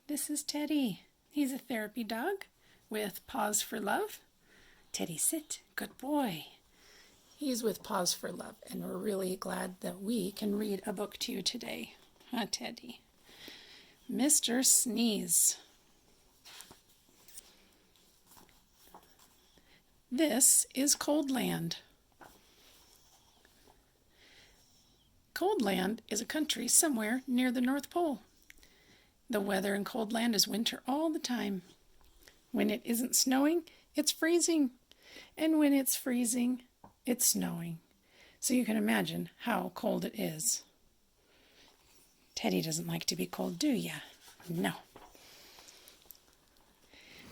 This is Teddy. He's a therapy dog with Paws for Love. Teddy, sit. Good boy. He's with Paws for Love, and we're really glad that we can read a book to you today. Huh, Teddy? Mr. Sneeze. This is Cold Land. Cold Land is a country somewhere near the North Pole. The weather in Cold Land is winter all the time. When it isn't snowing, it's freezing. And when it's freezing, it's snowing. So you can imagine how cold it is. Teddy doesn't like to be cold, do ya? No.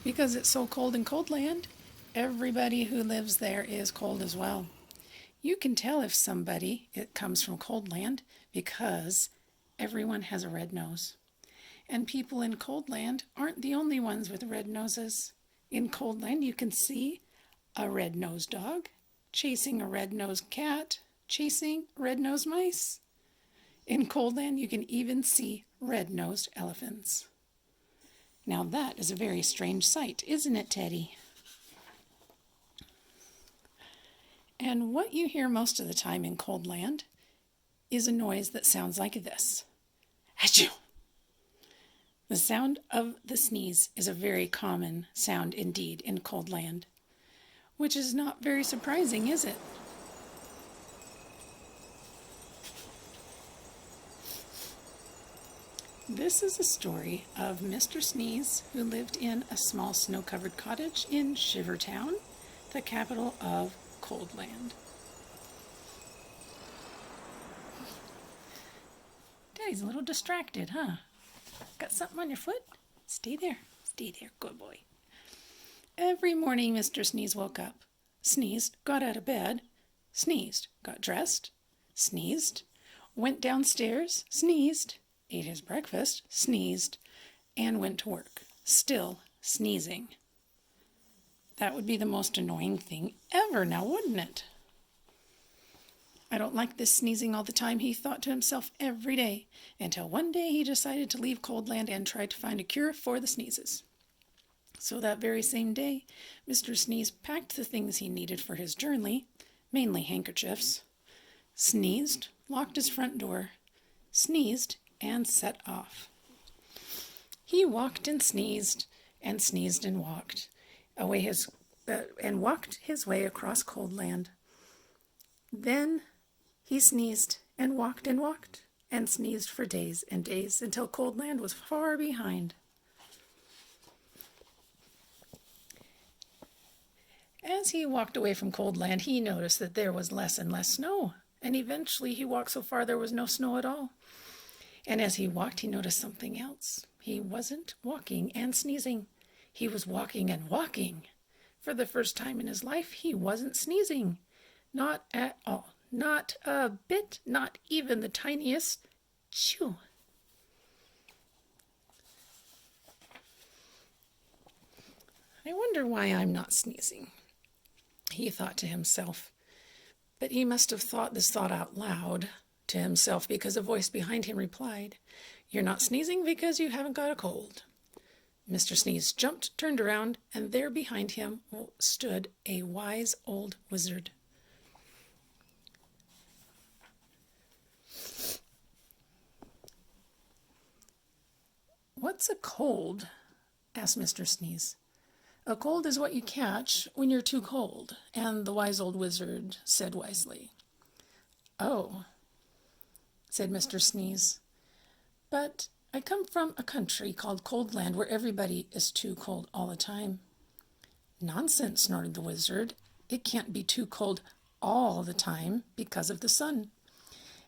Because it's so cold in Cold Land, everybody who lives there is cold as well. You can tell if it comes from Cold Land because everyone has a red nose. And people in Cold Land aren't the only ones with red noses. In Cold Land, you can see a red-nosed dog chasing a red-nosed cat, chasing red-nosed mice. In Cold Land, you can even see red-nosed elephants. Now that is a very strange sight, isn't it, Teddy? And what you hear most of the time in Cold Land is a noise that sounds like this. Achoo! The sound of the sneeze is a very common sound indeed in Cold Land, which is not very surprising, is it? This is a story of Mr. Sneeze, who lived in a small snow-covered cottage in Shivertown, the capital of Cold Land. Daddy's a little distracted, huh? Got something on your foot? Stay there. Stay there. Good boy. Every morning Mr. Sneeze woke up, sneezed, got out of bed, sneezed, got dressed, sneezed, went downstairs, sneezed, ate his breakfast, sneezed, and went to work, still sneezing. That would be the most annoying thing ever now, wouldn't it? I don't like this sneezing all the time, he thought to himself every day, until one day he decided to leave Cold Land and try to find a cure for the sneezes. So that very same day, Mr. Sneeze packed the things he needed for his journey, mainly handkerchiefs, sneezed, locked his front door, sneezed, and set off. He walked and sneezed and walked walked his way across Cold Land. Then he sneezed and walked and sneezed for days and days until Cold Land was far behind. As he walked away from Cold Land, he noticed that there was less and less snow, and eventually he walked so far there was no snow at all. And as he walked, he noticed something else. He wasn't walking and sneezing. He was walking and walking. For the first time in his life, he wasn't sneezing. Not at all. Not a bit, not even the tiniest. Chew. I wonder why I'm not sneezing, he thought to himself. But he must have thought this thought out loud to himself because a voice behind him replied, "You're not sneezing because you haven't got a cold." Mr. Sneeze jumped, turned around, and there behind him stood a wise old wizard. "What's a cold?" asked Mr. Sneeze. "A cold is what you catch when you're too cold," and the wise old wizard said wisely. "Oh," said Mr. Sneeze, "but I come from a country called Cold Land where everybody is too cold all the time." "Nonsense," snorted the wizard. "It can't be too cold all the time because of the sun."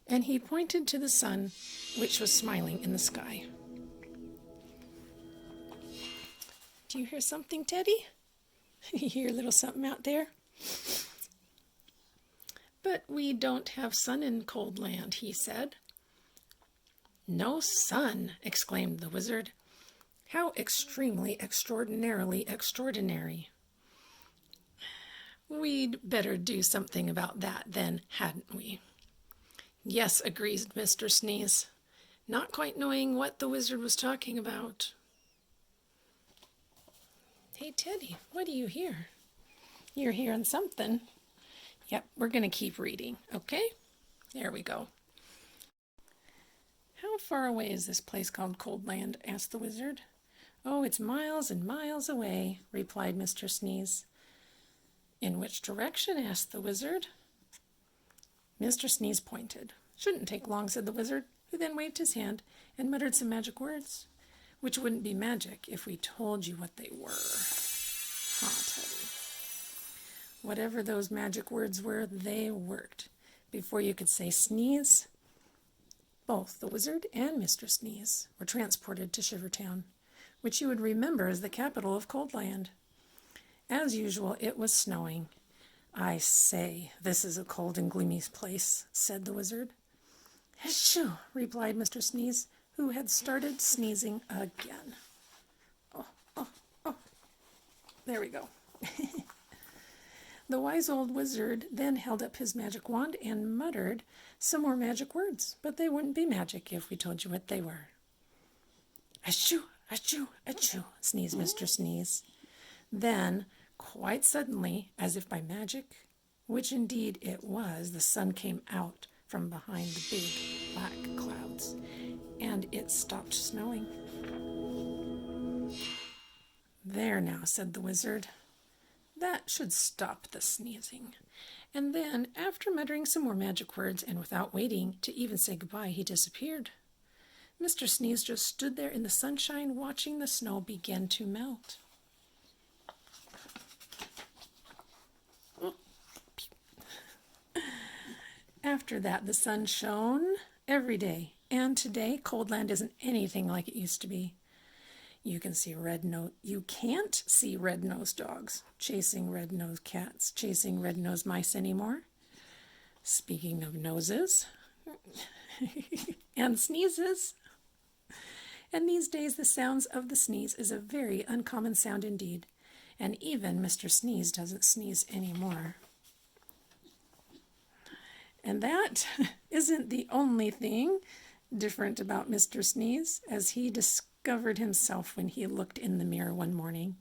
And he pointed to the sun, which was smiling in the sky. Do you hear something, Teddy? You hear a little something out there? "But we don't have sun in Cold Land," he said. "No sun!" exclaimed the wizard. "How extremely, extraordinarily extraordinary." "We'd better do something about that then, hadn't we?" "Yes," agreed Mr. Sneeze, not quite knowing what the wizard was talking about. Hey, Teddy, what do you hear? You're hearing something. Yep, we're going to keep reading, okay? There we go. How far away is this place called Cold Land? Asked the wizard. Oh, it's miles and miles away, replied Mr. Sneeze. In which direction? Asked the wizard. Mr. Sneeze pointed. Shouldn't take long, said the wizard, who then waved his hand and muttered some magic words, which wouldn't be magic if we told you what they were. Teddy. Whatever those magic words were, they worked. Before you could say sneeze, both the wizard and Mr. Sneeze were transported to Shivertown, which you would remember as the capital of Cold Land. As usual, it was snowing. I say, this is a cold and gloomy place, said the wizard. Shoo, replied Mr. Sneeze, who had started sneezing again. Oh, there we go. The wise old wizard then held up his magic wand and muttered some more magic words, but they wouldn't be magic if we told you what they were. Achoo, achoo, achoo, sneezed Mr. Sneeze. Then, quite suddenly, as if by magic, which indeed it was, the sun came out from behind the big black clouds, and it stopped snowing. There now, said the wizard. That should stop the sneezing. And then, after muttering some more magic words and without waiting to even say goodbye, he disappeared. Mr. Sneeze just stood there in the sunshine watching the snow begin to melt. After that, the sun shone every day, and today Cold Land isn't anything like it used to be. You can't see red-nosed dogs chasing red-nosed cats, chasing red-nosed mice anymore. Speaking of noses and sneezes. And these days the sounds of the sneeze is a very uncommon sound indeed, and even Mr. Sneeze doesn't sneeze anymore. And that isn't the only thing different about Mr. Sneeze, as he discovered himself when he looked in the mirror one morning.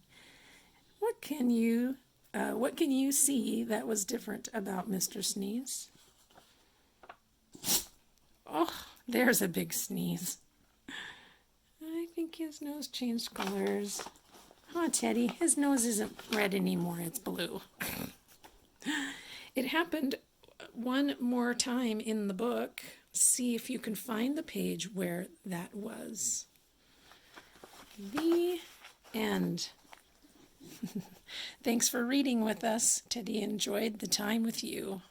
What can you see that was different about Mr. Sneeze? Oh, there's a big sneeze. I think his nose changed colors. Oh, Teddy, his nose isn't red anymore, it's blue. It happened one more time in the book. See if you can find the page where that was. The end. Thanks for reading with us. Teddy enjoyed the time with you.